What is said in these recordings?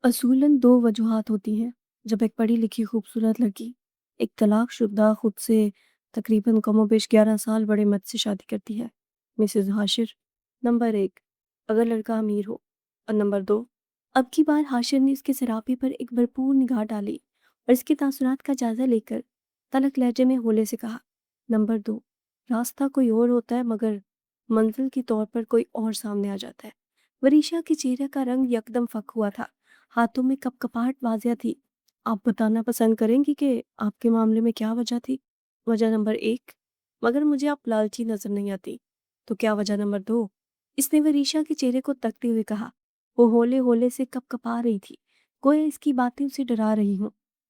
असूलन 2 वजूहात होती हैं जब एक पढ़ी लिखी खूबसूरत लड़की एक तलाकशुदा खुद से तकरीबन कमोबेश 11 साल बड़े मर्द से शादी करती है। मिसेज़ हाशिर। नंबर 1, अगर लड़का अमीर हो। और नंबर 2, अब की बार हाशिर ने उसके सरापे पर एक भरपूर निगाह डाली और इसके तासुरात का जायज़ा लेकर तलख लहजे में होले से कहा, नंबर 2, रास्ता कोई और होता है मगर मंजिल के तौर पर कोई और सामने आ जाता है। वरीशा के चेहरे का रंग यकदम फक हुआ था, हाथों में कपकपाहट वाज़िया थी। आप बताना पसंद करेंगी कि आपके मामले में क्या वजह थी? वजह नंबर 1, मगर मुझे आप लालची नज़र नहीं आती। तो क्या वजह नंबर 2? इसने वरीशा के चेहरे को तकते हुए कहा। वो होले-होले से कपकपा रही थी, गोया इसकी बातें उसे डरा रही हों।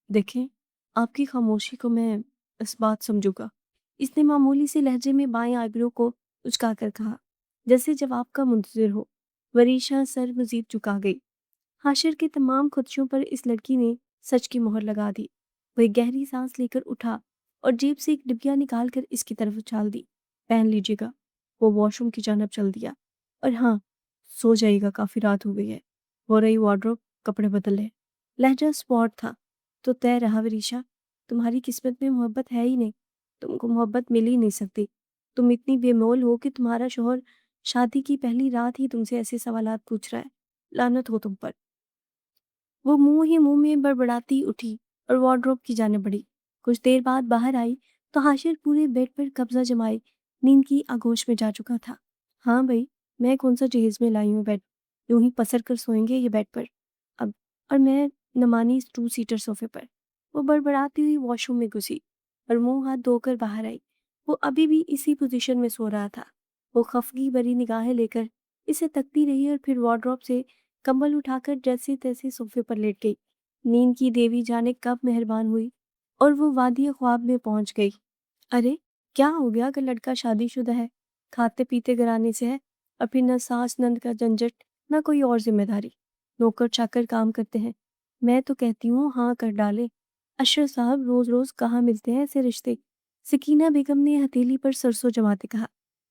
देखें, आपकी खामोशी को मैं इस बात समझूँगा। इसने मामूली से लहजे में बाएँ आईब्रो को उचकाकर कहा, जैसे जवाब का मुंतज़िर हो। वरीशा सर मज़ीद झुका गई। हाशिर की तमाम खुदशों पर इस लड़की ने सच की मोहर लगा दी। वह एक गहरी सांस लेकर उठा और जेब से एक डिबिया निकाल कर इसकी तरफ उछाल दी। पहन लीजिएगा। वो वॉशरूम की जानब चल दिया। और हाँ, सो जाइएगा, काफ़ी रात हो गई है। हो रही वार्डरोब, कपड़े बदल ले। लहजा स्पॉट था। तो तय रहा वरीशा, तुम्हारी किस्मत में मोहब्बत है ही नहीं। तुमको मोहब्बत मिल ही नहीं सकती। तुम इतनी बेमोल हो कि तुम्हारा शौहर शादी की पहली रात ही तुमसे ऐसे सवालात पूछ रहा है। लानत हो तुम पर। वो मुंह ही मुंह में बड़बड़ाती उठी और वार्डरोब की जाने बढ़ी। कुछ देर बाद बाहर आई तो हाशिर पूरे बेड पर कब्जा जमाए नींद की आगोश में जा चुका था। हाँ भाई, मैं कौन सा जहेज में लाई हूँ बेड, यूं ही पसर कर सोएंगे ये बेड पर अब। और मैं नमानी 2 सीटर सोफे पर। वो बड़बड़ाती हुई वॉशरूम में घुसी और मुंह हाथ धोकर बाहर आई। वो अभी भी इसी पोजीशन में सो रहा था। वो खफगी भरी निगाहें लेकर इसे तकती रही और फिर वार्डरोब से कंबल उठाकर जैसे तैसे सोफे पर लेट गई। नींद की देवी जाने कब मेहरबान हुई और वो वादी ख्वाब में पहुंच गई। अरे, क्या हो गया अगर लड़का शादीशुदा है, खाते पीते घराने से है और फिर न सास नंद का झंझट, न कोई और जिम्मेदारी। नौकर चाकर काम करते हैं। मैं तो कहती हूँ हाँ कर डाले। अशरफ साहब, रोज रोज कहाँ मिलते हैं ऐसे रिश्ते? सकीना बेगम ने हथेली पर सरसों जमाते कहा।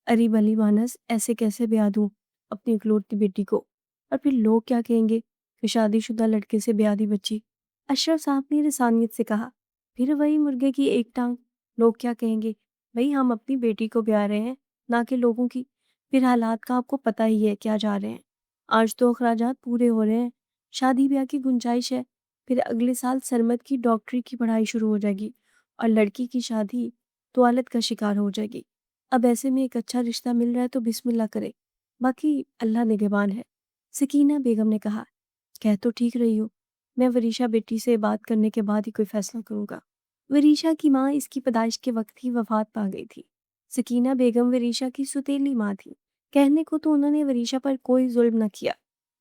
अरे भली मानस, ऐसे कैसे ब्याह दूं अपनी इकलौती बेटी को? और फिर लोग क्या कहेंगे कि शादीशुदा लड़के से ब्याह दी बच्ची? अशरफ साहब ने रसानियत से कहा। फिर वही मुर्गे की एक टांग। लोग क्या कहेंगे? भई हम अपनी बेटी को ब्याह रहे हैं, ना कि लोगों की। फिर हालात का आपको पता ही है क्या जा रहे हैं। आज तो अखराजात पूरे हो रहे हैं, शादी ब्याह की गुंजाइश है। फिर अगले साल सरमद की डॉक्टरी की पढ़ाई शुरू हो जाएगी और लड़की की शादी तुआलत का शिकार हो जाएगी। अब ऐसे में एक अच्छा रिश्ता मिल रहा है तो बिस्मिल्लाह करे, बाकी अल्लाह निगहबान है। सकीना बेगम ने कहा। कह तो ठीक रही हो, मैं वरीशा बेटी से बात करने के बाद ही कोई फैसला करूंगा। वरीशा की माँ इसकी पैदाइश के वक्त ही वफात पा गई थी। सकीना बेगम वरीशा की सुतीली माँ थी। कहने को तो उन्होंने वरीशा पर कोई जुल्म न किया,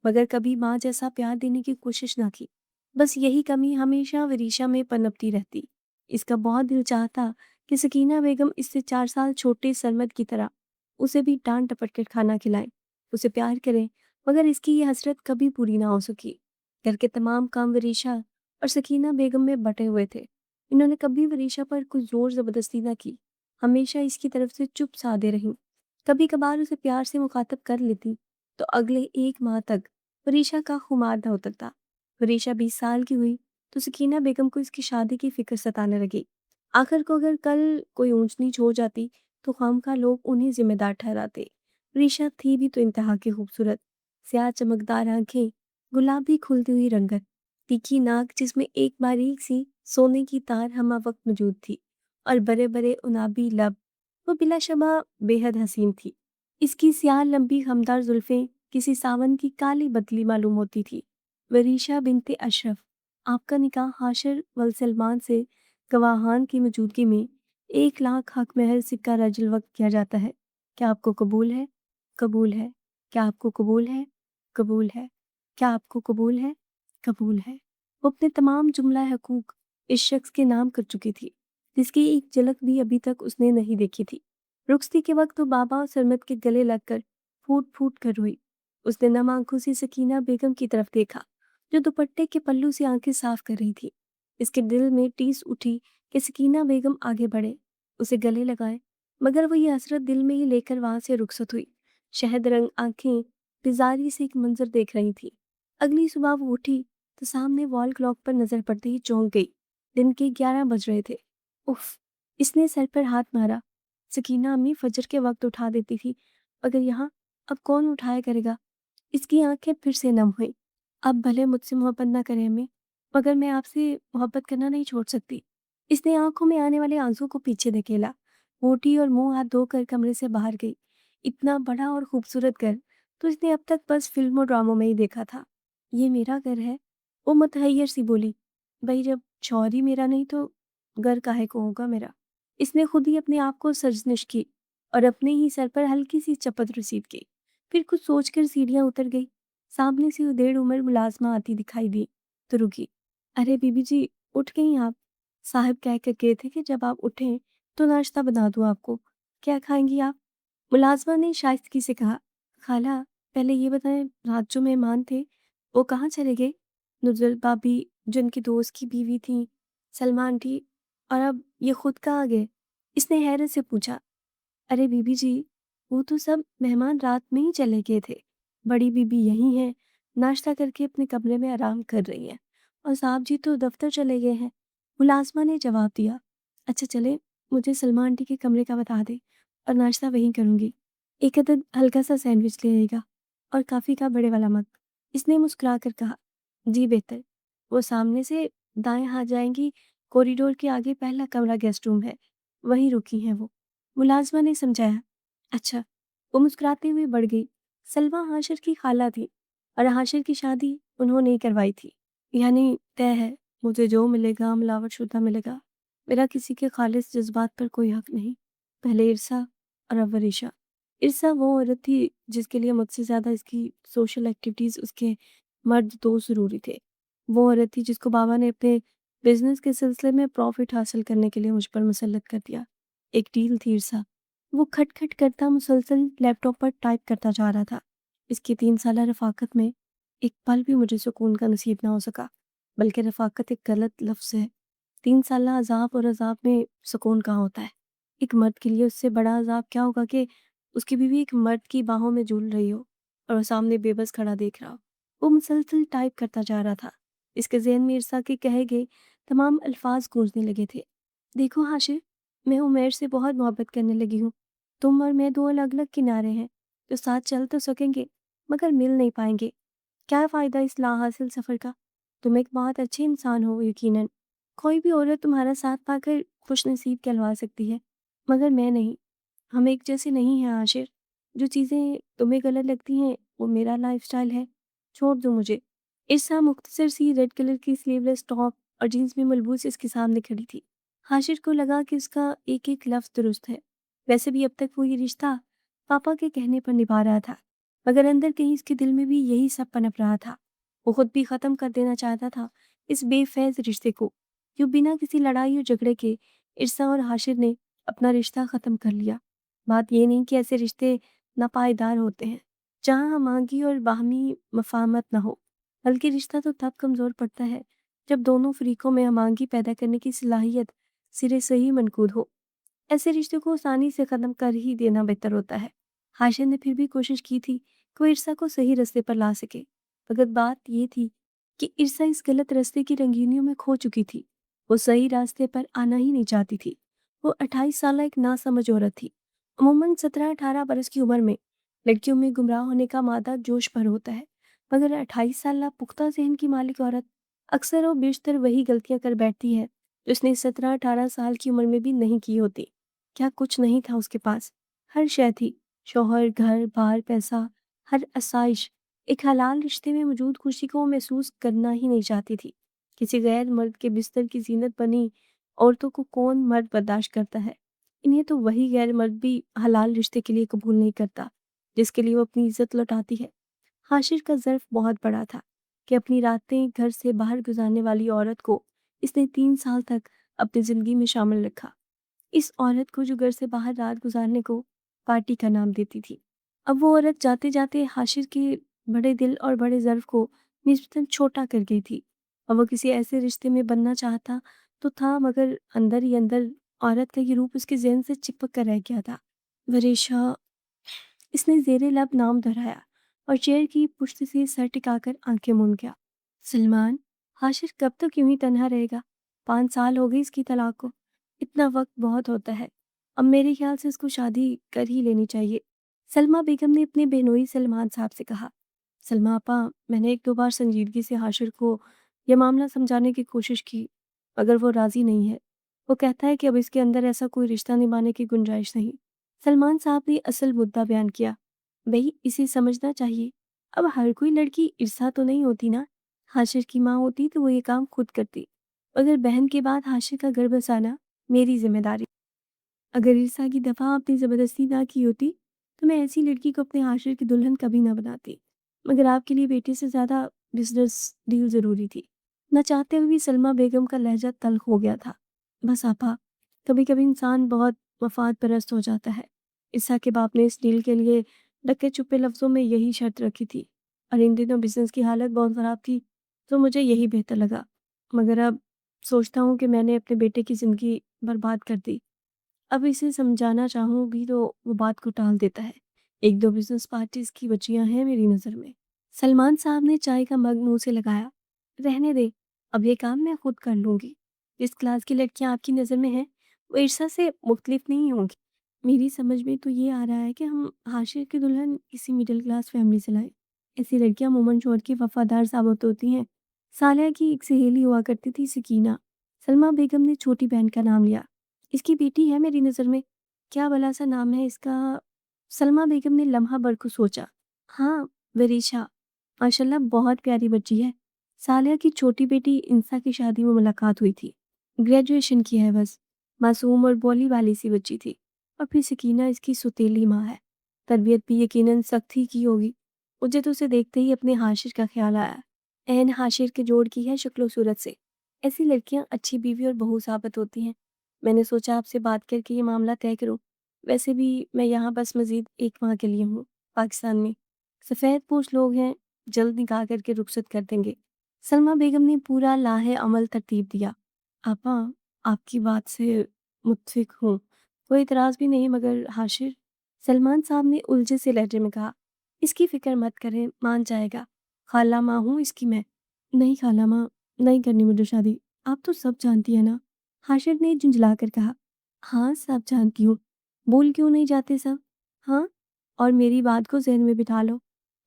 मगर कभी माँ जैसा प्यार देने की कोशिश न की। बस यही कमी हमेशा वरीशा में पनपती रहती। इसका बहुत दिल चाहता कि सकीना बेगम इससे 4 साल छोटे सरमद की तरह उसे भी डांट टपट कर खाना खिलाएं, उसे प्यार करें, मगर इसकी ये हसरत कभी पूरी ना हो सकी। घर के तमाम काम वरीशा और सकीना बेगम में बटे हुए थे। इन्होंने कभी वरीशा पर कुछ जोर जबरदस्ती न की, हमेशा इसकी तरफ से चुप साधे रहीं। कभी कभार उसे प्यार से मुखातब कर लेती तो अगले 1 माह तक वरीशा का खुमार न उतरता। वरीशा 20 साल की हुई तो सकीना बेगम को इसकी शादी की फिक्र सताने लगी। आखिर को अगर कल कोई ऊंच नीच हो जाती तो खामखा लोग उन्हें जिम्मेदार ठहराते। वरीशा थी भी तो इंतहा की खूबसूरत, स्याह चमकदार आंखें, गुलाबी खुलती हुई रंगत, तीखी नाक जिसमें एक बारीक सी सोने की तार हमा वक्त मौजूद थी और बड़े बड़े उनाबी लब। वो बिलाशबा बेहद हसीन थी। इसकी स्याह लंबी हमदार जुल्फें किसी सावन की काली बदली मालूम होती थी। वरीशा बिनते अशरफ, आपका निकाह हाशिर वल सलमान से गवाहान की मौजूदगी में 1 लाख हक महर सिक्का रजल वक्त किया जाता है। क्या आपको कबूल है? कबूल है। क्या आपको कबूल है? कबूल है। क्या आपको कबूल है? कबूल है। वो अपने तमाम जुमला हकूक इस शख्स के नाम कर चुकी थी, जिसकी एक झलक भी अभी तक उसने नहीं देखी थी। रुखसती के वक्त वो बाबा और सरमद के गले लगकर फूट फूट कर रोई। उसने नम आंखों से सकीना बेगम की तरफ देखा, जो दुपट्टे के पल्लू से आंखें साफ कर रही थी। इसके दिल में टीस उठी कि सकीना बेगम आगे बढ़े, उसे गले लगाए, मगर वो ये हसरत दिल में ही लेकर वहां से रुखसत हुई। शहद रंग आंखें बेजारी से एक मंजर देख रही थी। अगली सुबह वो उठी तो सामने वॉल क्लॉक पर नजर पड़ते ही चौंक गई। दिन के 11 बज रहे थे। उफ! इसने सर पर हाथ मारा। सकीना अम्मी फजर के वक्त उठा देती थी, मगर यहाँ अब कौन उठाया करेगा? इसकी आंखें फिर से नम हुई। अब भले मुझसे मोहब्बत ना करें अम्मी, मगर मैं आपसे मोहब्बत करना नहीं छोड़ सकती। इसने आंखों में आने वाले आंसू को पीछे धकेला, मोटी और मुंह हाथ धोकर कमरे से बाहर गई। इतना बड़ा और खूबसूरत घर तो इसने अब तक बस फिल्म और ड्रामों में ही देखा था। ये मेरा घर है, वो मुतहैयर सी बोली। भाई जब शौहर ही मेरा नहीं तो घर काहे को होगा मेरा? इसने खुद ही अपने आप को सरजनिश की और अपने ही सर पर हल्की सी चपत रसीद की। फिर कुछ सोचकर सीढ़ियां उतर गई। सामने से वो 1.5 उम्र मुलाजमा आती दिखाई दी तो रुकी। अरे बीबी जी, उठ गई आप? साहब कह कर गए थे कि जब आप उठें तो नाश्ता बना दूं आपको। क्या खाएंगी आप? मुलाजमा ने शाइस्तगी से कहा। खाला, पहले ये बताएं, रात जो मेहमान थे वो कहाँ चले गए? नुजल भाभी, जो उनकी दोस्त की बीवी थी, सलमा आंटी, और अब ये खुद कहाँ गए? इसने हैरत से पूछा। अरे बीबी जी, वो तो सब मेहमान रात में ही चले गए थे। बड़ी बीबी यहीं है, नाश्ता करके अपने कमरे में आराम कर रही हैं, और साहब जी तो दफ्तर चले गए हैं। मुलाजमा ने जवाब दिया। अच्छा चले, मुझे सलमा आंटी के कमरे का बता दे और नाश्ता वहीं करूंगी। एक अदद हल्का सा सैंडविच ले आएगा और काफ़ी का बड़े वाला मग। इसने मुस्कुरा कर कहा। जी बेहतर। वो सामने से दाएं हाथ जाएंगी, कॉरिडोर के आगे पहला कमरा गेस्ट रूम है, वहीं रुकी हैं वो। मुलाजमा ने समझाया। अच्छा। वो मुस्कुराते हुए बढ़ गई। सलमा हाशिर की खाला थी और हाशिर की शादी उन्होंने ही करवाई थी। यानी तय है, मुझे जो मिलेगा मिलावट शुदा मिलेगा। मेरा किसी के खालिस जज्बात पर कोई हक नहीं। पहले इरसा और अब वरीशा। इरसा वो औरत थी जिसके लिए मुझसे ज़्यादा इसकी सोशल एक्टिविटीज़, उसके मर्द दोस्त ज़रूरी थे। वो औरत थी जिसको बाबा ने अपने बिजनेस के सिलसिले में प्रॉफिट हासिल करने के लिए मुझ पर मुसल्लत कर दिया। एक डील थी इरसा। वो खटखट करता मुसलसल लैपटॉप पर टाइप करता जा रहा था। इसकी 3 साल रफाकत में एक पल भी मुझे सुकून का नसीब ना हो सका। बल्कि रफाकत एक गलत लफ्ज़ है। 3 साल अजाब और अजाब में सुकून कहाँ होता है? एक मर्द के लिए उससे बड़ा अजाब क्या होगा कि उसकी बीवी एक मर्द की बाहों में झूल रही हो और वो सामने बेबस खड़ा देख रहा हो। वो मुसलसल टाइप करता जा रहा था। इसके ज़हन में इरसा के कहे गए तमाम अल्फाज गूंजने लगे थे। देखो हाशिर, मैं उमैर से बहुत मोहब्बत करने लगी हूँ। तुम और मैं 2 अलग-अलग किनारे हैं, जो साथ चल तो सकेंगे, मगर मिल नहीं पाएंगे। क्या फ़ायदा इस लाहासिल सफ़र का? तुम एक बहुत अच्छे इंसान हो यकीनन। कोई भी औरत तुम्हारा साथ पाकर खुशनसीब कहलवा सकती है, मगर मैं नहीं। हम एक जैसे नहीं हैं आशिर। जो चीज़ें तुम्हें गलत लगती हैं, वो मेरा लाइफ़स्टाइल है। छोड़ दो मुझे। इरसा मुख्तसर सी रेड कलर की स्लीवलेस टॉप और जीन्स में मलबूस इसके सामने खड़ी थी। हाशिर को लगा कि उसका एक-एक लफ्ज़ दुरुस्त है। वैसे भी अब तक वो ये रिश्ता पापा के कहने पर निभा रहा था, मगर अंदर कहीं इसके दिल में भी यही सब पनप रहा था। वो खुद भी ख़त्म कर देना चाहता था इस बेफ़ैज़ रिश्ते को। यूँ बिना किसी लड़ाई और झगड़े के इरसा और हाशिर ने अपना रिश्ता ख़त्म कर लिया। बात ये नहीं कि ऐसे रिश्ते नापायदार होते हैं, जहाँ हमागी और बाहमी मफ़ाहमत ना हो, बल्कि रिश्ता तो तब कमज़ोर पड़ता है, जब दोनों फ़रीक़ों में हमागी पैदा करने की सलाहियत सिरे से ही मनकूद हो। ऐसे रिश्तों को आसानी से ख़त्म कर ही देना बेहतर होता है। हाशिर ने फिर भी कोशिश की थी कि वो इरसा को सही रास्ते पर ला सके, मगर बात ये थी कि इरसा इस गलत रास्ते की रंगीनियों में खो चुकी थी। वो सही रास्ते पर आना ही नहीं चाहती थी। वो 28 साल एक नासमझ औरत थी। अमूमन 17-18 बरस की उम्र में लड़कियों में गुमराह होने का मादा जोश भर होता है, मगर 28 साल पुख्ता ज़हन की मालिक औरत अक्सर और बेशतर वही गलतियां कर बैठती है जो उसने 17-18 साल की उम्र में भी नहीं की होती। क्या कुछ नहीं था उसके पास? हर शय थी। शौहर, घर, बार, पैसा, हर आसाइश। एक हलाल रिश्ते में मौजूद खुशी को वो महसूस करना ही नहीं चाहती थी। किसी गैर मर्द के बिस्तर की ज़ीनत बनी औरतों को कौन मर्द बर्दाश्त करता है? इन्हें तो वही गैर मर्द भी हलाल रिश्ते के लिए कबूल नहीं करता, जिसके लिए वो अपनी इज़्ज़त लौटाती है। हाशिर का ज़र्फ़ बहुत बड़ा था कि अपनी रातें घर से बाहर गुज़ारने वाली औरत को इसने 3 साल तक अपनी ज़िंदगी में शामिल रखा। इस औरत को जो घर से बाहर रात गुज़ारने को पार्टी का नाम देती थी। अब वो औरत जाते-जाते हाशिर के बड़े दिल और बड़े ज़र्फ़ को निस्बतन छोटा कर गई थी। और वो किसी ऐसे रिश्ते में बनना चाहता तो था, मगर अंदर ही अंदर औरत का ये रूप उसके ज़हन से चिपक कर रह गया था। वरीशा। इसने ज़ेरे लब नाम दोहराया और चेयर की पुश्त से सर टिकाकर आंखें मूंद गया। सलमान, हाशिर कब तक यूं ही तन्हा रहेगा? 5 साल हो गए इसकी तलाक को। इतना वक्त बहुत होता है। अब मेरे ख्याल से इसको शादी कर ही लेनी चाहिए। सलमा बेगम ने अपने बेनोई सलमान साहब से कहा। सलमा आपा, मैंने 1-2 बार संजीदगी से हाशिर को यह मामला समझाने की कोशिश की, मगर वो राजी नहीं है। वो कहता है कि अब इसके अंदर ऐसा कोई रिश्ता निभाने की गुंजाइश नहीं। सलमान साहब ने असल मुद्दा बयान किया। भाई, इसे समझना चाहिए। अब हर कोई लड़की ईर्षा तो नहीं होती ना। हाशिर की माँ होती तो वो ये काम खुद करती। अगर बहन के बाद हाशिर का घर बसाना मेरी जिम्मेदारी। अगर ईर्षा की दफा आपने जबरदस्ती ना की होती तो मैं ऐसी लड़की को अपने हाशिर की दुल्हन कभी ना बनाती। मगर आपके लिए बेटे से ज्यादा बिजनेस डील जरूरी थी। न चाहते हुए भी सलमा बेगम का लहजा तल्ख हो गया था। बस आपा, कभी कभी इंसान बहुत मफाद परस्त हो जाता है। ईर्षा के बाप ने इस डील के लिए डके चुपे लफ्जों में यही शर्त रखी थी। और इन दिनों बिजनेस की हालत बहुत खराब थी, तो मुझे यही बेहतर लगा। मगर अब सोचता हूँ कि मैंने अपने बेटे की जिंदगी बर्बाद कर दी। अब इसे समझाना चाहूंगी तो वो बात को टाल देता है। 1-2 बिजनेस पार्टीज की बच्चियां हैं मेरी नज़र में। सलमान साहब ने चाय का मग मुंह से लगाया। रहने दे, अब ये काम मैं खुद कर लूंगी। जिस क्लास की लड़कियां आपकी नज़र में हैं वो ईर्षा से मुख्तलिफ नहीं होंगी। मेरी समझ में तो ये आ रहा है कि हम हाशिर की दुल्हन किसी मिडिल क्लास फैमिली से लाएं। ऐसी लड़कियां मोमन शोर की वफादार साबित होती हैं। सालिया की एक सहेली हुआ करती थी, सकीना। सलमा बेगम ने छोटी बहन का नाम लिया। इसकी बेटी है मेरी नज़र में। क्या भला सा नाम है इसका? सलमा बेगम ने लम्हा भर को सोचा। हाँ, वरीशा। माशाल्लाह बहुत प्यारी बच्ची है। सालिया की छोटी बेटी इंसा की शादी में मुलाकात हुई थी। ग्रेजुएशन की है बस। मासूम और भोली वाली सी बच्ची थी। और फिर सकीना इसकी सुतीली माँ है। तरबियत भी यकीनन सख्त ही की होगी। मुझे तो उसे देखते ही अपने हाशिर का ख्याल आया। एन हाशिर के जोड़ की है शक्लो सूरत से। ऐसी लड़कियां अच्छी बीवी और बहू साबित होती हैं। मैंने सोचा आपसे बात करके ये मामला तय करूं। वैसे भी मैं यहाँ बस मज़ीद 1 माह के लिए हूँ, पाकिस्तान में। सफ़ेद पोश लोग हैं, जल्द निकाह करके रुखसत कर देंगे। सलमा बेगम ने पूरा लाहे अमल तरतीब दिया। आपा, आपकी बात से मुत्फिक हूँ। कोई इतराज़ भी नहीं, मगर हाशिर। सलमान साहब ने उलझे से लहजे में कहा। इसकी फिक्र मत करें, मान जाएगा। खाला माँ हूँ इसकी मैं। नहीं खाला माँ, नहीं करनी मुझे शादी। आप तो सब जानती है ना। हाशिर ने झुंझलाकर कहा। हाँ, सब जानती हूँ। भूल क्यों नहीं जाते सब? हाँ, और मेरी बात को ज़हन में बिठा लो।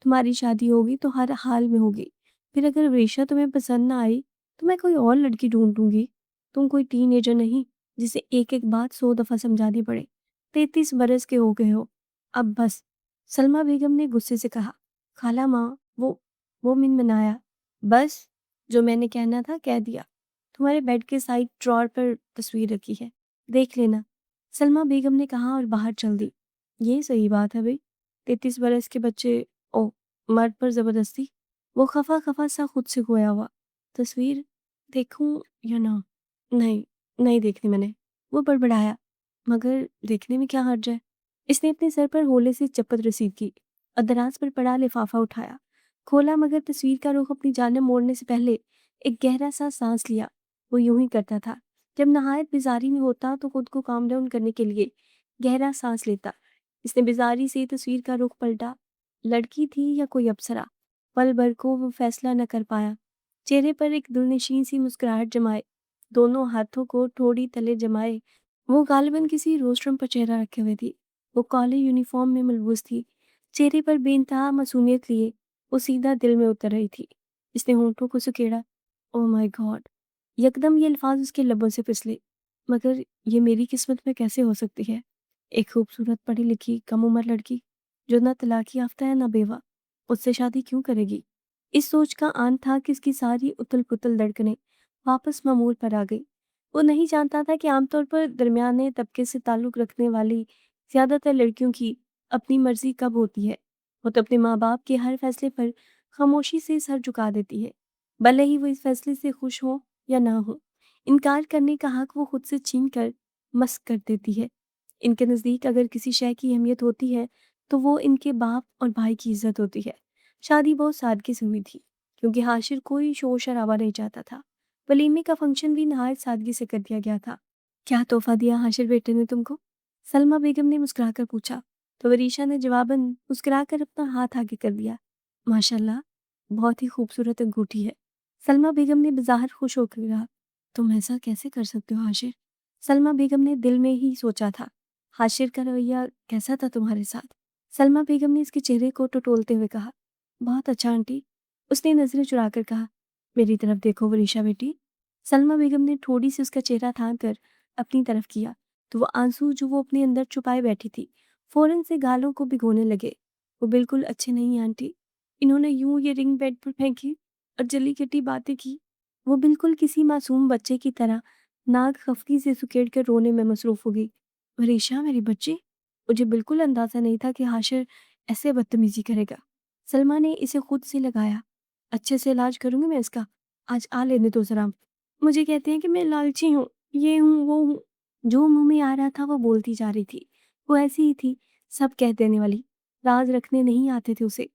तुम्हारी शादी होगी तो हर हाल में होगी। फिर अगर रेशा तुम्हें पसंद ना आई तो मैं कोई और लड़की ढूंढ दूंगी। तुम कोई टीनेजर नहीं जिसे एक एक बात 100 दफ़ा समझानी पड़े। 33 बरस के हो गए हो। अब बस। सलमा बेगम ने गुस्से से कहा। खाला माँ, वो मिनमिनाया। बस, जो मैंने कहना था कह दिया। तुम्हारे बेड के साइड ड्रॉर पर तस्वीर रखी है, देख लेना। सलमा बेगम ने कहा और बाहर चल दी। ये सही बात है भाई। 33 बरस के बच्चे, ओ, मर्द पर जबरदस्ती। वो खफा खफा सा खुद से खोया हुआ। तस्वीर देखूं या ना? नहीं, नहीं देखनी मैंने। वो बड़बड़ाया। मगर देखने में क्या हर्ज है? इसने अपने सर पर होले से चपत रसीद की और दराज पर पड़ा लिफाफा उठाया, खोला, मगर तस्वीर का रुख अपनी जानिब मोड़ने से पहले एक गहरा सा सांस लिया। वो यूं ही करता था। जब नहायत बेजारी में होता तो खुद को काम डाउन करने के लिए गहरा सांस लेता। इसने बेजारी से तस्वीर का रुख पलटा। लड़की थी या कोई अप्सरा? पल भर को वो फैसला न कर पाया। चेहरे पर एक दिलनशीन सी मुस्कुराहट जमाए, दोनों हाथों को ठोड़ी तले जमाए, वो गालिबन किसी रोस्टरूम पर चेहरा रखे हुए थी। वो काले यूनिफॉर्म में मलबूस थी। चेहरे पर बेइंतहा मासूमियत लिए वो सीधा दिल में उतर रही थी। इसने होंठों को सुकेड़ा। Oh my God! यकदम ये अल्फाज उसके लबों से फिसले। मगर ये मेरी किस्मत में कैसे हो सकती है? एक खूबसूरत पढ़ी लिखी कम उम्र लड़की जो ना तलाक याफ्ता है ना बेवा, उससे शादी क्यों करेगी? इस सोच का आन था कि इसकी सारी उथल पुथल धड़कनें वापस मामूल पर आ गई। वो नहीं जानता था कि आमतौर पर दरमियाने तबके से ताल्लुक रखने वाली ज्यादातर लड़कियों की अपनी मर्जी कब होती है। वो तो अपने माँ बाप के हर फैसले पर खामोशी से सर झुका देती है, भले ही वो इस फैसले से खुश हो या ना हो। इनकार करने का हक वो खुद से छीन कर मस्क कर देती है। इनके नज़दीक अगर किसी शय की अहमियत होती है तो वो इनके बाप और भाई की इज्जत होती है। शादी बहुत सादगी से हुई थी, क्योंकि हाशिर कोई शोर शराबा नहीं चाहता था। वलीमे का फंक्शन भी नहायत सादगी से कर दिया गया था। क्या तोहफा दिया हाशिर बेटे ने तुमको? सलमा बेगम ने मुस्कुराकर पूछा। तो वरीशा ने जवाबन मुस्कुराकर अपना हाथ आगे कर दिया। माशाल्लाह, बहुत ही खूबसूरत अंगूठी है। सलमा बेगम ने बज़ाहिर खुश होकर कहा, तुम ऐसा कैसे कर सकते हो हाशिर? सलमा बेगम ने दिल में ही सोचा था, हाशिर का रवैया कैसा था तुम्हारे साथ? सलमा बेगम ने इसके चेहरे को टटोलते हुए कहा, बहुत अच्छा आंटी। उसने नजरें चुराकर कहा, मेरी तरफ देखो वरीशा बेटी। सलमा बेगम ने थोड़ी सी उसका चेहरा थाम कर अपनी तरफ किया तो वो आंसू जो वो अपने अंदर छुपाए बैठी थी फौरन से गालों को भिगोने लगे। वो बिल्कुल अच्छे नहीं आंटी। इन्होंने यूं ये रिंग बेड पर फेंकी और जली कटी बातें की। वो बिल्कुल किसी मासूम बच्चे की तरह नाक खफकी से सुकेड़ कर रोने में मसरूफ हो गई। वरीशा मेरी बच्ची, मुझे बिल्कुल अंदाजा नहीं था कि हाशिर ऐसे बदतमीजी करेगा। सलमा ने इसे खुद से लगाया। अच्छे से इलाज करूंगी मैं इसका। आज आ लेने दो जरा। मुझे कहते हैं कि मैं लालची हूँ, ये हूँ वो हूँ। जो मुंह में आ रहा था वो बोलती जा रही थी। वो ऐसी ही थी, सब कह देने वाली। राज रखने नहीं आते थे उसे।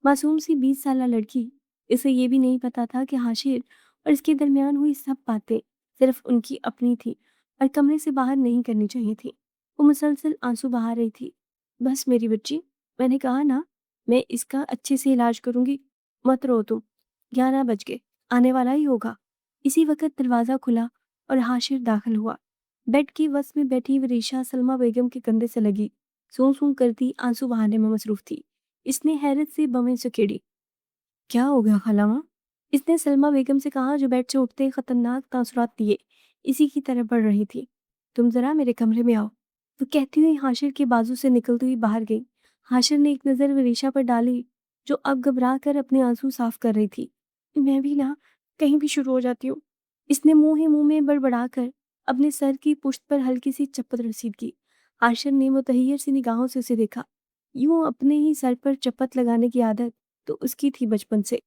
मासूम सी 20 साल लड़की। इसे ये भी नहीं पता था कि हाशिर और इसके दरमियान हुई सब बातें सिर्फ उनकी अपनी थी और कमरे से बाहर नहीं करनी चाहिए थी। वो मुसलसल आंसू बहा रही थी। बस मेरी बच्ची, मैंने कहा ना, मैं इसका अच्छे से इलाज करूंगी। मत रो तुम। 11 बज गए, आने वाला ही होगा। इसी वक्त दरवाजा खुला और हाशिर दाखिल हुआ। बेड की वस में बैठी वरीशा सलमा बेगम के कंधे से लगी सूं सूं करती आंसू बहाने में मसरूफ थी। इसने हैरत से बवें सुकेड़ी। क्या हो गया खाला माँ? इसने सलमा बेगम से कहा जो बेड से उठते ही खतरनाक तासुरात दिए इसी की तरफ बढ़ रही थी। तुम जरा मेरे कमरे में आओ। वो कहती हुई हाशिर के बाजू से निकलती हुई बाहर गई। हाशिर ने एक नज़र वरीशा पर डाली जो अब घबरा कर अपने आंसू साफ कर रही थी। मैं भी ना कहीं भी शुरू हो जाती हूँ। इसने मुंह ही मुंह में बड़बड़ाकर अपने सर की पुश्त पर हल्की सी चपत रसीद की। हाशिर ने मुतहैयर सी निगाहों से उसे देखा। यूं अपने ही सर पर चपत लगाने की आदत तो उसकी थी बचपन से।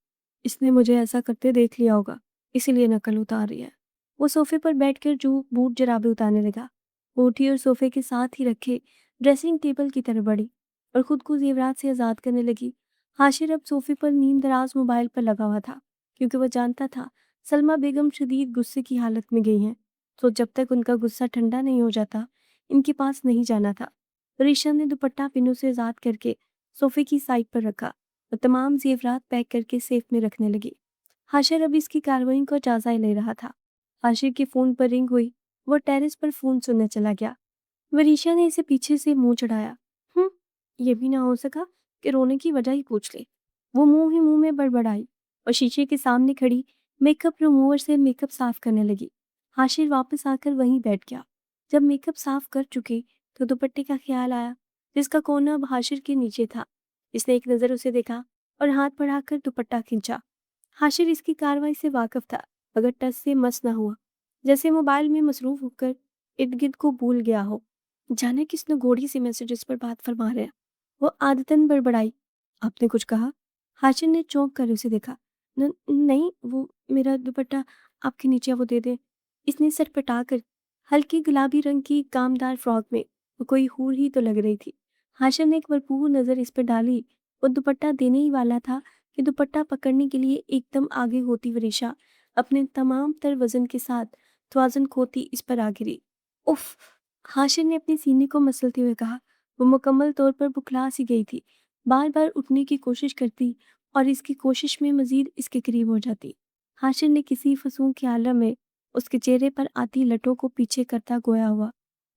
इसने मुझे ऐसा करते देख लिया होगा, इसीलिए नकल उतार रही है। वो सोफे पर बैठकर जो बूट जराबे उतारने लगा। वो उठी और सोफे के साथ ही रखे ड्रेसिंग टेबल की तरफ बढ़ी और खुद को जेवरात से आज़ाद करने लगी। हाशिर अब सोफे पर नींद दराज मोबाइल पर लगा हुआ था क्योंकि वह जानता था सलमा बेगम शदीद गुस्से की हालत में गई हैं, तो जब तक उनका गुस्सा ठंडा नहीं हो जाता इनके पास नहीं जाना था। ऋषा ने दुपट्टा पिनों से आज़ाद करके सोफे की साइड पर रखा और तमाम जेवरात पैक करके सेफ में रखने लगी। हाशिर अब इसकी कार्रवाई का जायजा ले रहा था। हाशिर के फोन पर रिंग हुई। वो टेरेस पर फोन सुनने चला गया। वरीशा ने इसे पीछे से मुंह चढ़ाया। हम्म, ये भी ना हो सका कि रोने की वजह ही पूछ ले। वो मुंह ही मुंह में बड़बड़ाई और शीशे के सामने खड़ी मेकअप रिमूवर से मेकअप साफ करने लगी। हाशिर वापस आकर वहीं बैठ गया। जब मेकअप साफ कर चुकी तो दुपट्टे का ख्याल आया जिसका कोना अब हाशिर के नीचे था। इसने एक नज़र उसे देखा और हाथ बढ़ाकर दुपट्टा खींचा। हाशिर इसकी कार्रवाई से वाकिफ था मगर टस से मस न हुआ, जैसे मोबाइल में मसरूफ होकर इर्द गिर्द को भूल गया हो। जाने किसने घोड़ी से मैसेजेस पर बात फरमा रहे हैं। वो आदतन बड़बड़ाई। आपने कुछ कहा? हाशिर ने चौंक कर उसे देखा। नहीं, वो मेरा दुपट्टा आपके नीचे वो दे दे। इसने सर पटाकर हल्की गुलाबी रंग की कामदार फ्रॉक में वो कोई हूर ही तो लग रही थी। हाशिर ने एक भरपूर नज़र इस पर डाली। वो दुपट्टा देने ही वाला था कि दुपट्टा पकड़ने के लिए एकदम आगे होती वरीशा अपने तमाम तर वजन के साथ तवाज़ुन खोती इस पर आ गिरी। उफ! हाशिर ने अपने सीने को मसलते हुए कहा। वो मुकम्मल तौर पर बुखला सी गई थी। बार बार उठने की कोशिश करती और इसकी कोशिश में मजीद इसके करीब हो जाती। हाशिर ने किसी फसूं ख्याल में उसके चेहरे पर आती लटों को पीछे करता गोया हुआ।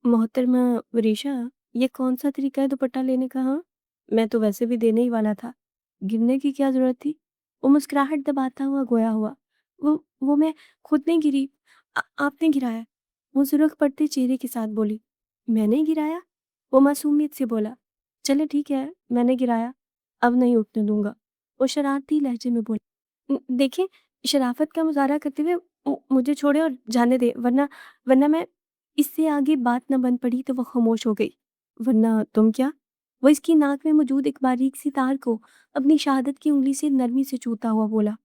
मोहतरमा वरीशा, ये कौन सा तरीका है दुपट्टा लेने का? हाँ, मैं तो वैसे भी देने ही वाला था। गिरने की क्या जरूरत थी? वो मुस्कुराहट दबाता हुआ गोया हुआ। वो मैं खुद नहीं गिरी, आपने गिराया। वो सुर्ख पड़ते चेहरे के साथ बोली। मैंने गिराया? वो मासूमियत से बोला। चले ठीक है, मैंने गिराया, अब नहीं उठने दूंगा। वो शरारती लहजे में बोला। देखें, शराफत का मुजाहरा करते हुए मुझे छोड़े और जाने दे, वरना वरना मैं। इससे आगे बात न बन पड़ी तो वो खामोश हो गई। वरना तुम क्या? वो इसकी नाक में मौजूद एक बारीक सी तार को अपनी शहादत की उंगली से नरमी से छूता हुआ बोला।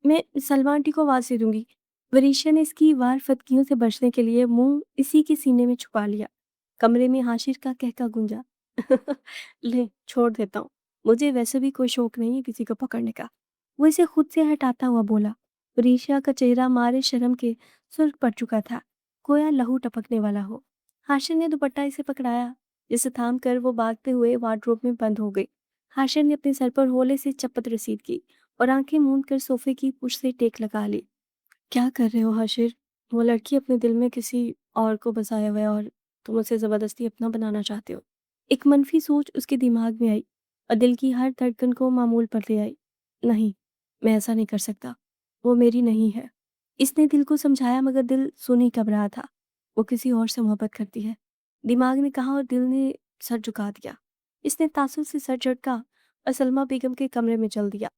मैं सलमा आंटी को आवाज दे दूंगी। वरीशा ने इसकी वार फतकियों से बचने के लिए मुंह इसी के सीने में छुपा लिया। कमरे में हाशिर का कहका गूंजा। ले छोड़ देता हूँ, मुझे वैसे भी कोई शौक नहीं है किसी को पकड़ने का। वो इसे खुद से हटाता हुआ बोला। वरीशा का चेहरा मारे शर्म के सुर्ख पड़ चुका था, गोया लहू टपकने वाला हो। हाशिर ने दुपट्टा इसे पकड़ाया जिसे थाम कर वो भागते हुए वार्डरोब में बंद हो गई। हाशिर ने अपने सर पर हौले से चपत रसीद की और आंखें मूंद कर सोफे की पुश से टेक लगा ली। क्या कर रहे हो हाशिर? वो लड़की अपने दिल में किसी और को बसाया हुआ है और तुम उसे ज़बरदस्ती अपना बनाना चाहते हो। एक मनफी सोच उसके दिमाग में आई और दिल की हर धड़कन को मामूल पर ले आई। नहीं, मैं ऐसा नहीं कर सकता। वो मेरी नहीं है। इसने दिल को समझाया मगर दिल सुन ही कब रहा था। वो किसी और से मोहब्बत करती है। दिमाग ने कहा और दिल ने सर झुका दिया। इसने तासुर से सर झटका और सलमा बेगम के कमरे में चल दिया।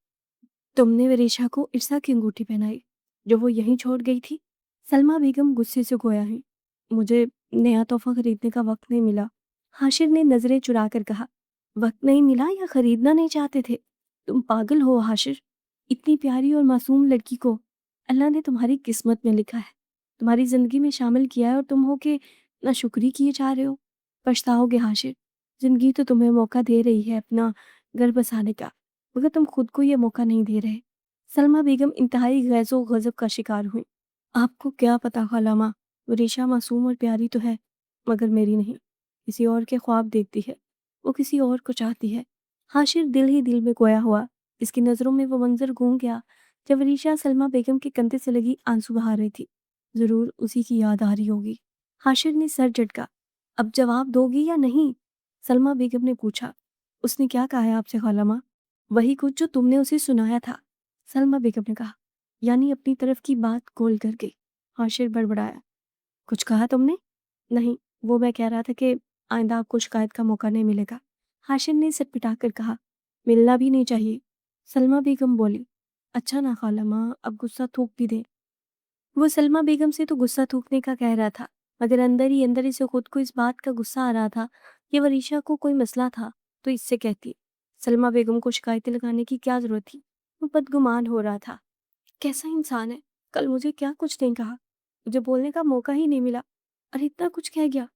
तुमने विरेशा को इर्सा की अंगूठी पहनाई जो वो यहीं छोड़ गई थी? सलमा बेगम गुस्से से गोया है। मुझे नया तोहफा खरीदने का वक्त नहीं मिला। हाशिर ने नजरें चुरा कर कहा। वक्त नहीं मिला या खरीदना नहीं चाहते थे? तुम पागल हो हाशिर। इतनी प्यारी और मासूम लड़की को अल्लाह ने तुम्हारी किस्मत में लिखा है, तुम्हारी जिंदगी में शामिल किया है और तुम हो के नाशुक्री किए जा रहे हो। पछताओगे हाशिर। जिंदगी तो तुम्हें मौका दे रही है अपना घर बसाने का, मगर तुम खुद को ये मौका नहीं दे रहे। सलमा बेगम इंतहाई गैज़ो गज़ब का शिकार हुई। आपको क्या पता खालामा, वो रेशा मासूम और प्यारी तो है, मगर मेरी नहीं। किसी और के ख्वाब देखती है, वो किसी और को चाहती है। हाशिर दिल ही दिल में खोया हुआ। इसकी नज़रों में वो मंजर गूंग गया जब वरीशा सलमा बेगम के कंधे से लगी आंसू बहा रही थी। जरूर उसी की याद आ रही होगी। हाशिर ने सर झटका। अब जवाब दोगी या नहीं? सलमा बेगम ने पूछा। उसने क्या कहा है आपसे खालामा? वही कुछ जो तुमने उसे सुनाया था, सलमा बेगम ने कहा। यानी अपनी तरफ की बात गोल करके। हाशिर बड़बड़ाया। कुछ कहा तुमने? नहीं, वो मैं कह रहा था कि आइंदा आपको शिकायत का मौका नहीं मिलेगा। हाशिर ने सटपटा कर कहा। मिलना भी नहीं चाहिए। सलमा बेगम बोली। अच्छा ना खालामा, अब गुस्सा थूक भी दे। वो सलमा बेगम से तो गुस्सा थूकने का कह रहा था, मगर अंदर ही अंदर इसे खुद को इस बात का गुस्सा आ रहा था कि वरीशा को कोई मसला था तो इससे कहती। सलमा बेगम को शिकायतें लगाने की क्या जरूरत थी? वो बदगुमान हो रहा था। कैसा इंसान है, कल मुझे क्या कुछ नहीं कहा, मुझे बोलने का मौका ही नहीं मिला और इतना कुछ कह गया।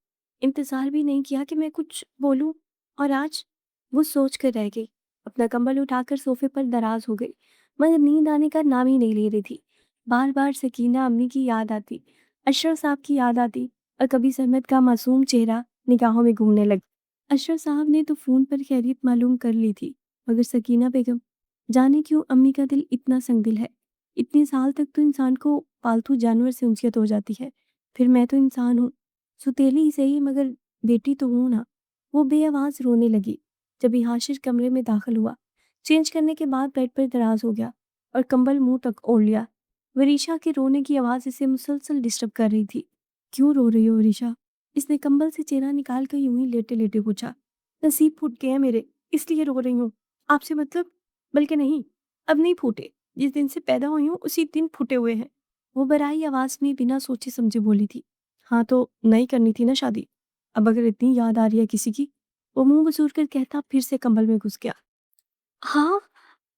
इंतजार भी नहीं किया कि मैं कुछ बोलूं। और आज वो सोच कर रह गई। अपना कंबल उठाकर सोफे पर दराज हो गई, मगर नींद आने का नाम ही नहीं ले रही थी। बार बार सकीना अम्मी की याद आती, अशरफ साहब की याद आती और कभी सरमद का मासूम चेहरा निगाहों में घूमने लगा। अशरफ साहब ने तो फोन पर खैरियत मालूम कर ली थी, मगर सकीना बेगम, जाने क्यों अम्मी का दिल इतना संगदिल है। इतने साल तक तो इंसान को पालतू जानवर से उनसियत हो जाती है, फिर मैं तो इंसान हूँ, सुतेली ही सही मगर बेटी तो हूँ ना। वो बेआवाज रोने लगी जब हाशिर कमरे में दाखिल हुआ। चेंज करने के बाद बेड पर दराज हो गया और कंबल मुंह तक ओढ़ लिया। वरीशा के रोने की आवाज़ इसे मुसलसल डिस्टर्ब कर रही थी। क्यों रो रही हो वरीशा? इसने कंबल से चेहरा निकाल कर यूं ही लेटे लेटे पूछा। नसीब फूट गए हैं मेरे, इसलिए रो रही हूँ। आपसे मतलब? बल्कि नहीं, अब नहीं फूटे। जिस दिन से पैदा हुई हूँ उसी दिन फूटे हुए हैं। वो बराई आवाज़ में बिना सोचे समझे बोली थी। हाँ तो नहीं करनी थी ना शादी। अब अगर इतनी याद आ रही है किसी की, वो मुंह बसूर कर कहता फिर से कंबल में घुस गया। हाँ,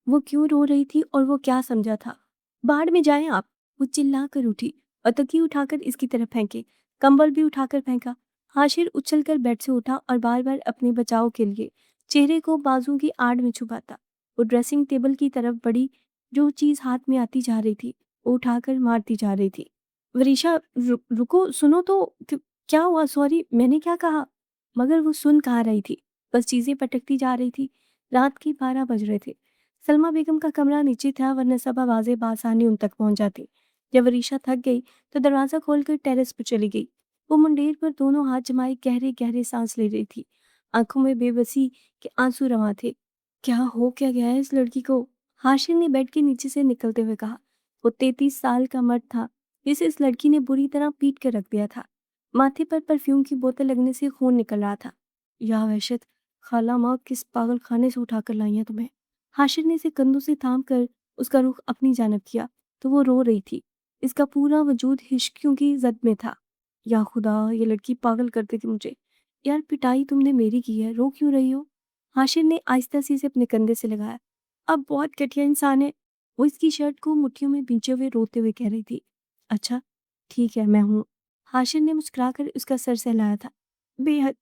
वो क्यों रो रही थी और वो क्या समझा था? बाढ़ में जाएं आप। वो चिल्ला कर उठी और तकिए उठाकर इसकी तरफ फेंके, कंबल भी उठाकर फेंका। हाशिर उछलकर बेड से उठा और बार बार अपने बचाव के लिए चेहरे को बाजू की आड़ में छुपाता। वो ड्रेसिंग टेबल की तरफ बढ़ी। जो चीज हाथ में आती जा रही थी वो उठाकर मारती जा रही थी। वरीशा, रुको, सुनो तो। क्या हुआ? सॉरी, मैंने क्या कहा? मगर वो सुन कहाँ रही थी, बस चीजें पटकती जा रही थी। रात के 12 बज रहे थे। सलमा बेगम का कमरा नीचे था, वरना सब आवाजें बासानी उन तक पहुंच जाती। जब वरीशा थक गई तो दरवाजा खोलकर टेरेस पर चली गई। वो मुंडेर पर दोनों हाथ जमाए गहरे गहरे सांस ले रही थी। आंखों में बेबसी के आंसू रवां थे। क्या हो क्या गया है इस लड़की को? हाशिर ने बेड के नीचे से निकलते हुए कहा। वो 33 साल का मर्द था जिसे इस लड़की ने बुरी तरह पीट कर रख दिया था। माथे पर परफ्यूम की बोतल लगने से खून निकल रहा था। या वहशत, खाला माँ किस पागल खाने से उठाकर लाई हैं तुम्हें? हाशिर ने इसे कंधों से थाम कर उसका रुख अपनी जानब किया तो वो रो रही थी। इसका पूरा वजूद हिचकियों की जद में था। या खुदा, ये लड़की पागल कर देती मुझे। यार, पिटाई तुमने मेरी की है, रो क्यों रही हो? हाशिर ने आहिस्ता से इसे अपने कंधे से लगाया। अब बहुत घटिया इंसान है। वो इसकी शर्ट को मुट्ठियों में भींचे हुए रोते हुए कह रही थी। अच्छा, ठीक है, मैं हूँ। हाशिर ने मुस्कुराकर उसका सर सहलाया था। बेहद,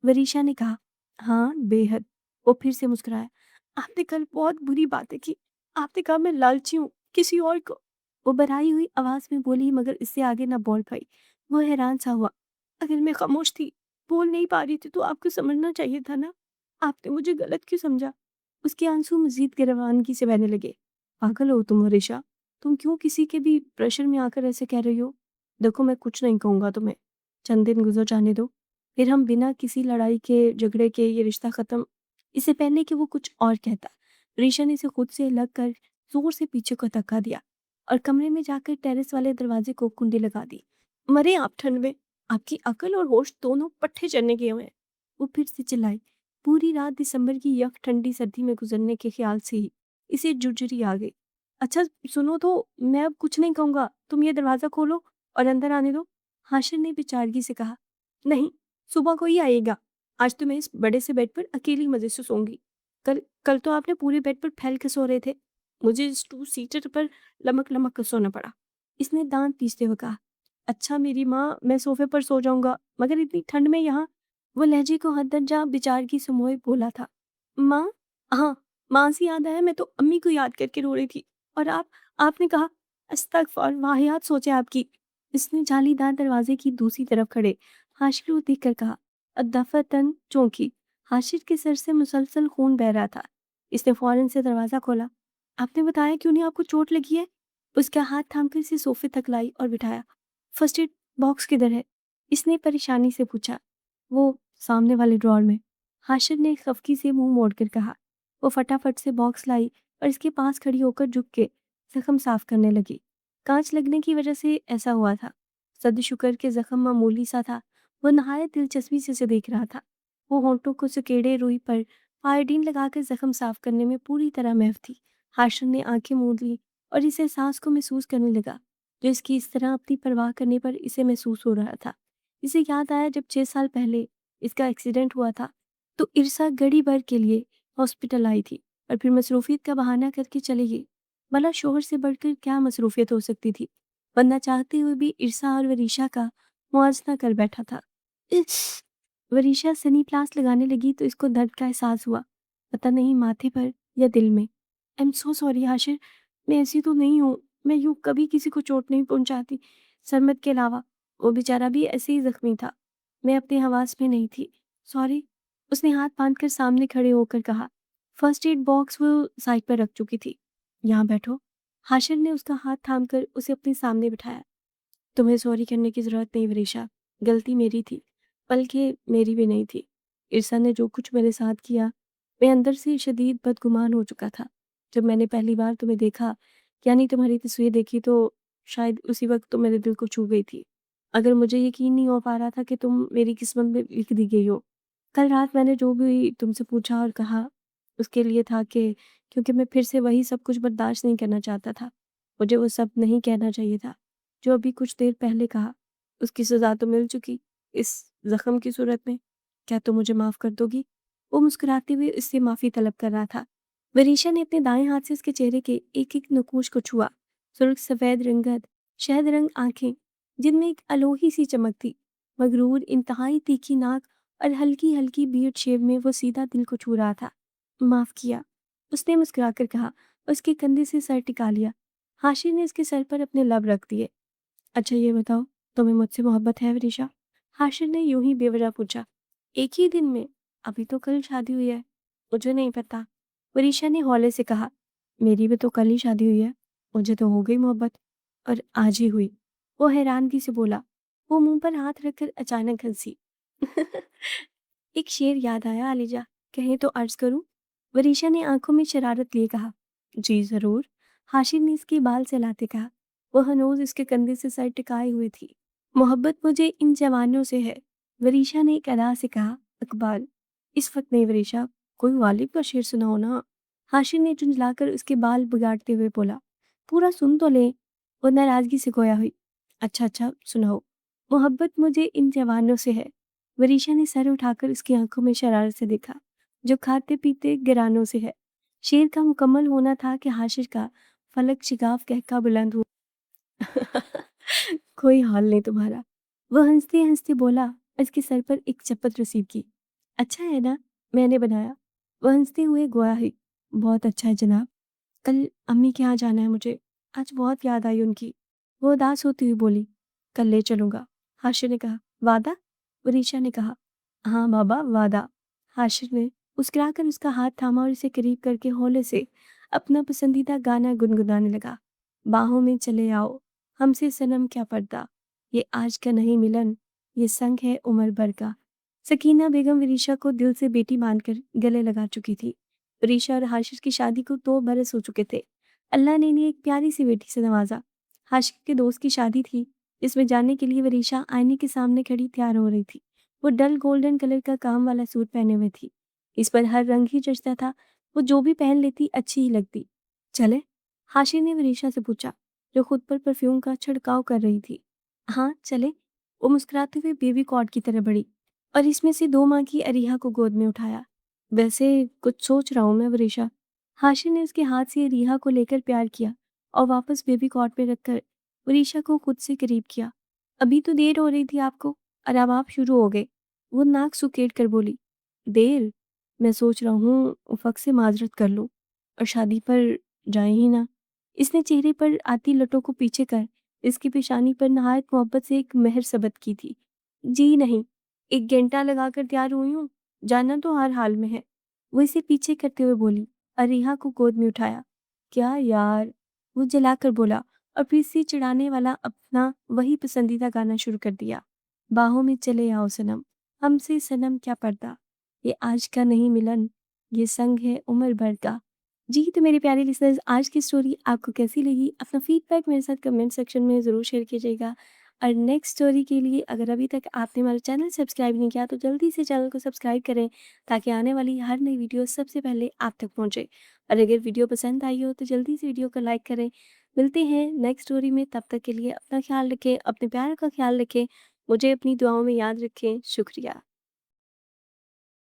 वरीशा ने कहा। हाँ, बेहद। वो फिर से मुस्कुराया। आपने कल बहुत बुरी बातें की। आपने कहा मैं लालची हूँ, किसी और को। वो भराई हुई आवाज में बोली मगर इससे आगे ना बोल पाई। वो हैरान सा हुआ। अगर मैं खामोश थी, बोल नहीं पा रही थी तो आपको समझना चाहिए था ना। आपने मुझे गलत क्यों समझा? उसके आंसू मजीद रवानगी से बहने लगे। पागल हो तुम वरीशा, तुम क्यों किसी के भी प्रेशर में आकर ऐसे कह रही हो? देखो मैं कुछ नहीं कहूँगा तुम्हें, चंद दिन गुजर जाने दो, फिर हम बिना किसी लड़ाई के झगड़े के ये रिश्ता खत्म। इससे पहले कि वो कुछ और कहता, वरीशा ने इसे खुद से अलग कर जोर से पीछे को धक्का दिया और कमरे में जाकर टेरेस वाले दरवाजे को कुंडी लगा दी। मरे आप ठंड में, आपकी अकल और होश दोनों पट्टे चढ़ने गए हुए हैं। वो फिर से चिल्लाई। पूरी रात दिसंबर की यख ठंडी सर्दी में गुजरने के ख्याल से ही इसे जुर्जरी आ गई। अच्छा सुनो तो, मैं अब कुछ नहीं कहूंगा, तुम ये दरवाजा खोलो और अंदर आने दो। हाशिर ने बेचारगी से कहा। नहीं, सुबह को ही आएगा। आज तो मैं इस बड़े से बेड पर अकेली मजे से सोऊंगी। कल कल तो आपने पूरे बेड पर फैल के सो रहे थे, मुझे इस 2 सीटर पर लमक लमक कर सोना पड़ा। इसने दांत पीसते हुए कहा। अच्छा मेरी माँ, मैं सोफे पर सो जाऊंगा, मगर इतनी ठंड में यहाँ। वो लहजे को हदरजा बेचारगी से मोए बोला था। माँ? हाँ, माँ से याद आया, मैं तो अम्मी को याद करके रो रही थी। और आपने कहा। अस्तगफुर, वाहियात सोचे आपकी। इसने जालीदार दरवाजे की दूसरी तरफ खड़े हाशिर को देखकर कहा। दफतन चौंकी। हाशिर के सर से मुसलसल खून बह रहा था। इसने फौरन से दरवाजा खोला। आपने बताया क्यों नहीं, आपको चोट लगी है? उसका हाथ थामकर इसे सोफे तक लाई और बिठाया। फर्स्ट एड बॉक्स किधर है? इसने परेशानी से पूछा। वो सामने वाले ड्रॉर में। हाशिर ने खफकी से मुंह मोड़कर कहा। वो फटाफट से बॉक्स लाई और इसके पास खड़ी होकर झुक के जख्म साफ करने लगी। कांच लगने की वजह से ऐसा हुआ था। सद शुक्र के जख्म मामूली सा था। वो नहायत दिलचस्पी से उसे देख रहा था। वो होंठों को सुकेड़े रुई पर आयोडीन लगाकर जख्म साफ करने में पूरी तरह महव थी। हाशिर ने आंखें मूंद ली और इस एहसास को महसूस करने लगा जो इसकी इस तरह अपनी परवाह करने पर इसे महसूस हो रहा था। इसे याद आया जब 6 साल पहले इसका एक्सीडेंट हुआ था तो इरसा घड़ी भर के लिए हॉस्पिटल आई थी और फिर मसरूफियत का बहाना करके चली गई। भला शोहर से बढ़कर क्या मसरूफियत हो सकती थी? वरना चाहते हुए भी इरसा और वरीशा का मुआवजा कर बैठा था। इस वरीशा सनी प्लास लगाने लगी तो इसको दर्द का एहसास हुआ, पता नहीं माथे पर या दिल में। I am so sorry Hashir, मैं ऐसी तो नहीं हूँ, मैं यूँ कभी किसी को चोट नहीं पहुंचाती, सरमद के अलावा। वो बेचारा भी ऐसे ही जख्मी था, मैं अपने हवास में नहीं थी। सॉरी। उसने हाथ बांधकर सामने खड़े होकर कहा। फर्स्ट एड बॉक्स वो साइड पर रख चुकी थी। यहाँ बैठो। हाशिर ने उसका हाथ थामकर उसे अपने सामने बिठाया। तुम्हें सॉरी करने की जरूरत नहीं वरीशा, गलती मेरी थी, बल्कि मेरी भी नहीं थी। इरसा ने जो कुछ मेरे साथ किया, मैं अंदर से शदीद बदगुमान हो चुका था। जब मैंने पहली बार तुम्हें देखा, यानी तुम्हारी तस्वीर देखी, तो शायद उसी वक्त तो मेरे दिल को छू गई थी। अगर मुझे यकीन नहीं हो पा रहा था कि तुम मेरी किस्मत में लिख दी गई हो। कल रात मैंने जो भी तुमसे पूछा और कहा, उसके लिए था कि क्योंकि मैं फिर से वही सब कुछ बर्दाश्त नहीं करना चाहता था। मुझे वो सब नहीं कहना चाहिए था जो अभी कुछ देर पहले कहा। उसकी सज़ा तो मिल चुकी, इस ज़ख्म की सूरत में। क्या तुम मुझे माफ़ कर दोगी? वो मुस्कुराते हुए उससे माफ़ी तलब कर रहा था। वरीशा ने अपने दाएं हाथ से उसके चेहरे के एक एक नकूश को छुआ। सुर्ख सफ़ेद रंगत, शहद रंग आंखें, जिनमें एक अलोही सी चमक थी। मगरूर, इंतहाई तीखी नाक और हल्की हल्की बीयर्ड शेव में वो सीधा दिल को छू रहा था। माफ़ किया, उसने मुस्कुराकर कहा। उसके कंधे से सर टिका लिया। हाशिर ने उसके सर पर अपने लब रख दिए। अच्छा ये बताओ, तुम्हें मुझसे मोहब्बत है वरीशा? हाशिर ने यूं ही बेवजह पूछा। एक ही दिन में? अभी तो कल शादी हुई है। मुझे नहीं पता, वरीशा ने हौले से कहा। मेरी भी तो कल ही शादी हुई है, मुझे तो हो गई मोहब्बत, और आज ही हुई। वो हैरानगी से बोला। वो मुंह पर हाथ रखकर अचानक हंसी। एक शेर याद आया आलिजा, कहें तो अर्ज करूं? वरीशा ने आंखों में शरारत लिए कहा। जी जरूर, हाशिर ने इसके बाल सहलाते कहा। वो हनूज इसके कंधे से सर टिकाए हुए थी। मोहब्बत मुझे इन जवानों से है, वरीशा ने एक अदा से कहा। इकबाल, इस वक्त नहीं वरीशा, कोई गालिब का शेर सुनाओ ना। हाशिर ने झुंझलाकर उसके बाल बिगाड़ते हुए बोला। पूरा सुन तो ले। वो नाराजगी से गोया हुई। अच्छा अच्छा सुनाओ। मोहब्बत मुझे इन जवानों से है। वरीशा ने सर उठाकर उसकी आंखों में शरारत से देखा। जो खाते पीते गिरानों से है। शेर का मुकम्मल होना था कि हाशिर का फलक शिगाफ कहका बुलंद हुआ। कोई हाल नहीं तुम्हारा। वह हंसते हंसते बोला, इसके सर पर एक चप्पल रसीद की। अच्छा है ना, मैंने बनाया। वह हंसते हुए गोया है। बहुत अच्छा है जनाब, कल अम्मी के यहाँ जाना है मुझे, आज बहुत याद आई उनकी। वो उदास होती हुई बोली। कल ले चलूंगा, हाशिर ने कहा। वादा? वरीशा ने कहा। हाँ बाबा वादा, हाशिर ने मुस्कुरा कर उसका हाथ थामा और इसे करीब करके हौले से अपना पसंदीदा गाना गुनगुनाने लगा। बाहों में चले आओ, हमसे सनम क्या पर्दा, ये आज का नहीं मिलन, ये संग है उम्र भर का। सकीना बेगम विदिशा को दिल से बेटी मानकर गले लगा चुकी थी। विदिशा और हाशिर की शादी को 2 बरस हो चुके थे। अल्लाह ने इन्हें एक प्यारी सी बेटी से नवाजा। हाशिर के दोस्त की शादी थी, जिसमें जाने के लिए विदिशा आईने के सामने खड़ी तैयार हो रही थी। वो डल गोल्डन कलर का काम वाला सूट पहने हुए थी। इस पर हर रंग ही जचता था, वो जो भी पहन लेती अच्छी ही लगती। चले? हाशिर ने विदिशा से पूछा, जो खुद पर परफ्यूम का छिड़काव कर रही थी। हाँ, चले। वो मुस्कुराते हुए बेबी कॉट की तरह बढ़ी और इसमें से 2 माह की अरीहा को गोद में उठाया। वैसे कुछ सोच रहा हूँ मैं विदिशा। हाशिर ने उसके हाथ से अरीहा को लेकर प्यार किया और वापस बेबी कॉट में रखकर विदिशा को खुद से करीब किया। अभी तो देर हो रही थी आपको और अब आप शुरू हो गए। वो नाक सुकेट कर बोली। देर? मैं सोच रहा हूँ उफ़क़ से माज़रत कर लूँ और शादी पर जाएँ ही ना। इसने चेहरे पर आती लटों को पीछे कर इसकी पेशानी पर नहायत मोहब्बत से एक मेहर सबत की थी। जी नहीं, 1 घंटा लगाकर तैयार हुई हूँ, जाना तो हर हाल में है। वो इसे पीछे करते हुए बोली और रिहा को गोद में उठाया। क्या यार? वो जलाकर बोला और फिर से चिढ़ाने वाला अपना वही पसंदीदा गाना शुरू कर दिया। बाहों में चले आओ सनम, हमसे सनम क्या पर्दा, ये आज का नहीं मिलन, ये संग है उम्र भर का। जी, तो मेरे प्यारे लिसनर्स, आज की स्टोरी आपको कैसी लगी? अपना फीडबैक मेरे साथ कमेंट सेक्शन में ज़रूर शेयर कीजिएगा। और नेक्स्ट स्टोरी के लिए अगर अभी तक आपने हमारा चैनल सब्सक्राइब नहीं किया तो जल्दी से चैनल को सब्सक्राइब करें, ताकि आने वाली हर नई वीडियो सबसे पहले आप तक पहुंचे। और अगर वीडियो पसंद आई हो तो जल्दी से वीडियो को लाइक करें। मिलते हैं नेक्स्ट स्टोरी में, तब तक के लिए अपना ख्याल रखें, अपने प्यार का ख्याल रखें, मुझे अपनी दुआओं में याद रखें। शुक्रिया।